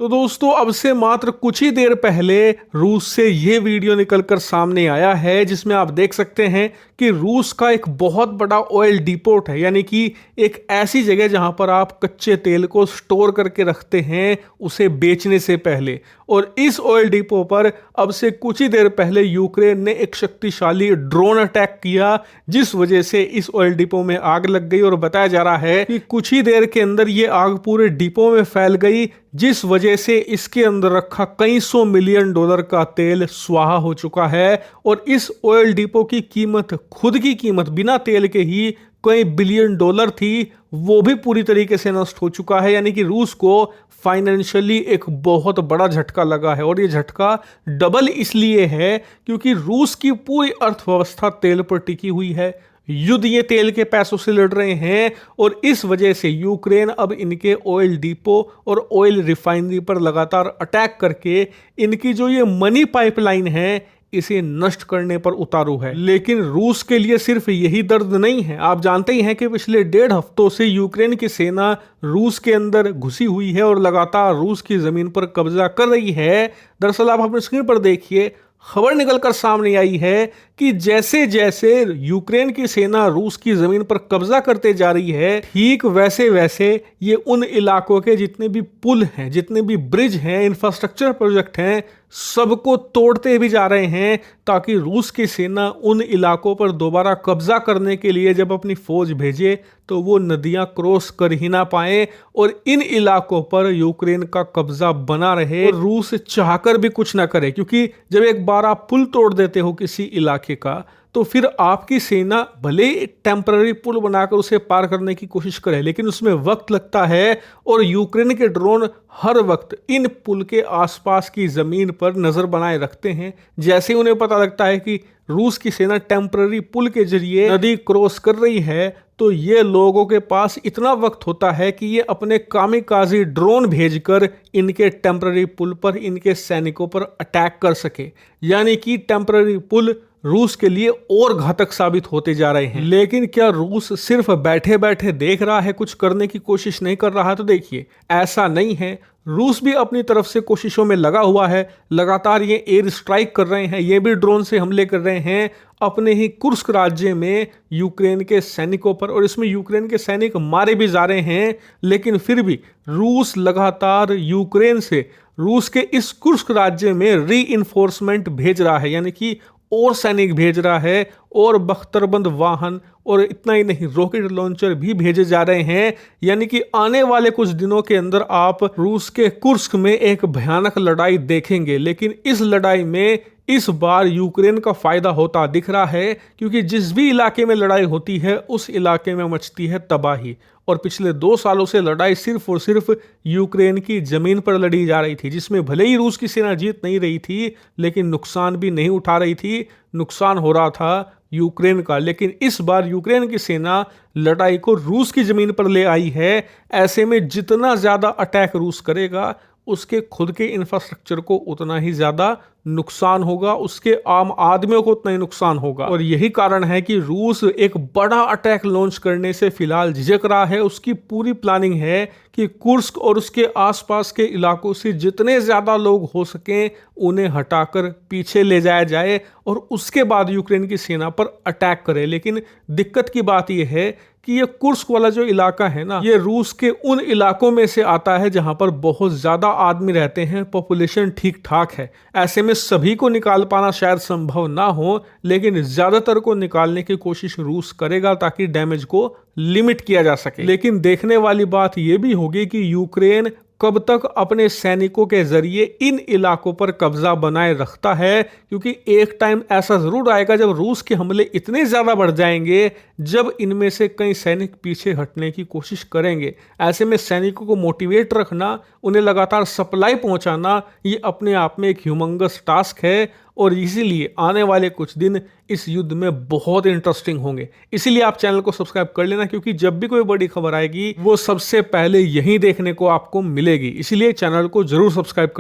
तो दोस्तों अब से मात्र कुछ ही देर पहले रूस से ये वीडियो निकलकर सामने आया है जिसमें आप देख सकते हैं कि रूस का एक बहुत बड़ा ऑयल डिपोट है, यानी कि एक ऐसी जगह जहां पर आप कच्चे तेल को स्टोर करके रखते हैं उसे बेचने से पहले। और इस ऑयल डिपो पर अब से कुछ ही देर पहले यूक्रेन ने एक शक्तिशाली ड्रोन अटैक किया जिस वजह से इस ऑयल डिपो में आग लग गई। और बताया जा रहा है कि कुछ ही देर के अंदर ये आग पूरे डिपो में फैल गई जिस वजह से इसके अंदर रखा कई $100 मिलियन का तेल स्वाहा हो चुका है। और इस ऑयल डिपो की कीमत, खुद की कीमत बिना तेल के ही कई $1 बिलियन थी, वो भी पूरी तरीके से नष्ट हो चुका है। यानी कि रूस को फाइनेंशियली एक बहुत बड़ा झटका लगा है। और ये झटका डबल इसलिए है क्योंकि रूस की पूरी अर्थव्यवस्था तेल पर टिकी हुई है। युद्ध ये तेल के पैसों से लड़ रहे हैं और इस वजह से यूक्रेन अब इनके ऑयल डिपो और ऑयल रिफाइनरी पर लगातार अटैक करके इनकी जो ये मनी पाइपलाइन है इसे नष्ट करने पर उतारू है। लेकिन रूस के लिए सिर्फ यही दर्द नहीं है। आप जानते ही हैं कि पिछले 1.5 हफ्तों से यूक्रेन की सेना रूस के अंदर घुसी हुई है और लगातार रूस की जमीन पर कब्जा कर रही है। दरअसल आप अपनी स्क्रीन पर देखिए, खबर निकलकर सामने आई है कि जैसे जैसे यूक्रेन की सेना रूस की जमीन पर कब्जा करते जा रही है, ठीक वैसे वैसे ये उन इलाकों के जितने भी पुल हैं, जितने भी ब्रिज हैं, इंफ्रास्ट्रक्चर प्रोजेक्ट हैं, सबको तोड़ते भी जा रहे हैं ताकि रूस की सेना उन इलाकों पर दोबारा कब्जा करने के लिए जब अपनी फौज भेजे तो वो नदियां क्रॉस कर ही ना पाए और इन इलाकों पर यूक्रेन का कब्जा बना रहे। और रूस चाहकर भी कुछ ना करे, क्योंकि जब एक बार आप पुल तोड़ देते हो किसी इलाके का तो फिर आपकी सेना भले ही टेम्पररी पुल बनाकर उसे पार करने की कोशिश करे, लेकिन उसमें वक्त लगता है। और यूक्रेन के ड्रोन हर वक्त इन पुल के आसपास की जमीन पर नजर बनाए रखते हैं। जैसे उन्हें पता लगता है कि रूस की सेना टेम्पररी पुल के जरिए नदी क्रॉस कर रही है तो ये लोगों के पास इतना वक्त होता है कि ये अपने कामिकाजी ड्रोन भेजकर इनके टेम्पररी पुल पर इनके सैनिकों पर अटैक कर सके। यानी कि टेम्पररी पुल रूस के लिए और घातक साबित होते जा रहे हैं। लेकिन क्या रूस सिर्फ बैठे बैठे देख रहा है, कुछ करने की कोशिश नहीं कर रहा? तो देखिए, ऐसा नहीं है। रूस भी अपनी तरफ से कोशिशों में लगा हुआ है। लगातार ये एयर स्ट्राइक कर रहे हैं, ये भी ड्रोन से हमले कर रहे हैं अपने ही कुर्स्क राज्य में यूक्रेन के सैनिकों पर। और इसमें यूक्रेन के सैनिक मारे भी जा रहे हैं, लेकिन फिर भी रूस लगातार यूक्रेन से रूस के इस कुर्स्क राज्य में री-इन्फोर्समेंट भेज रहा है, यानी कि और सैनिक भेज रहा है और बख्तरबंद वाहन, और इतना ही नहीं, रॉकेट लॉन्चर भी भेजे जा रहे हैं। यानी कि आने वाले कुछ दिनों के अंदर आप रूस के कुर्स्क में एक भयानक लड़ाई देखेंगे। लेकिन इस लड़ाई में इस बार यूक्रेन का फायदा होता दिख रहा है, क्योंकि जिस भी इलाके में लड़ाई होती है उस इलाके में मचती है तबाही। और पिछले 2 सालों से लड़ाई सिर्फ और सिर्फ यूक्रेन की जमीन पर लड़ी जा रही थी, जिसमें भले ही रूस की सेना जीत नहीं रही थी लेकिन नुकसान भी नहीं उठा रही थी। नुकसान हो रहा था यूक्रेन का। लेकिन इस बार यूक्रेन की सेना लड़ाई को रूस की जमीन पर ले आई है। ऐसे में जितना ज्यादा अटैक रूस करेगा उसके खुद के इंफ्रास्ट्रक्चर को उतना ही ज्यादा नुकसान होगा, उसके आम आदमियों को उतना ही नुकसान होगा। और यही कारण है कि रूस एक बड़ा अटैक लॉन्च करने से फिलहाल झिझक रहा है। उसकी पूरी प्लानिंग है कि कुर्स्क और उसके आसपास के इलाकों से जितने ज्यादा लोग हो सकें उन्हें हटाकर पीछे ले जाया जाए और उसके बाद यूक्रेन की सेना पर अटैक करे। लेकिन दिक्कत की बात यह है कि ये कुर्स्क वाला जो इलाका है ना, ये रूस के उन इलाकों में से आता है जहां पर बहुत ज्यादा आदमी रहते हैं, पॉपुलेशन ठीक ठाक है। ऐसे में सभी को निकाल पाना शायद संभव ना हो, लेकिन ज्यादातर को निकालने की कोशिश रूस करेगा ताकि डैमेज को लिमिट किया जा सके। लेकिन देखने वाली बात यह भी होगी कि यूक्रेन कब तक अपने सैनिकों के जरिए इन इलाकों पर कब्जा बनाए रखता है, क्योंकि एक टाइम ऐसा जरूर आएगा जब रूस के हमले इतने ज्यादा बढ़ जाएंगे जब इनमें से कई सैनिक पीछे हटने की कोशिश करेंगे। ऐसे में सैनिकों को मोटिवेट रखना, उन्हें लगातार सप्लाई पहुंचाना, ये अपने आप में एक ह्यूमंगस टास्क है। और इसीलिए आने वाले कुछ दिन इस युद्ध में बहुत इंटरेस्टिंग होंगे। इसीलिए आप चैनल को सब्सक्राइब कर लेना, क्योंकि जब भी कोई बड़ी खबर आएगी वो सबसे पहले यहीं देखने को आपको मिलेगी। इसीलिए चैनल को जरूर सब्सक्राइब कर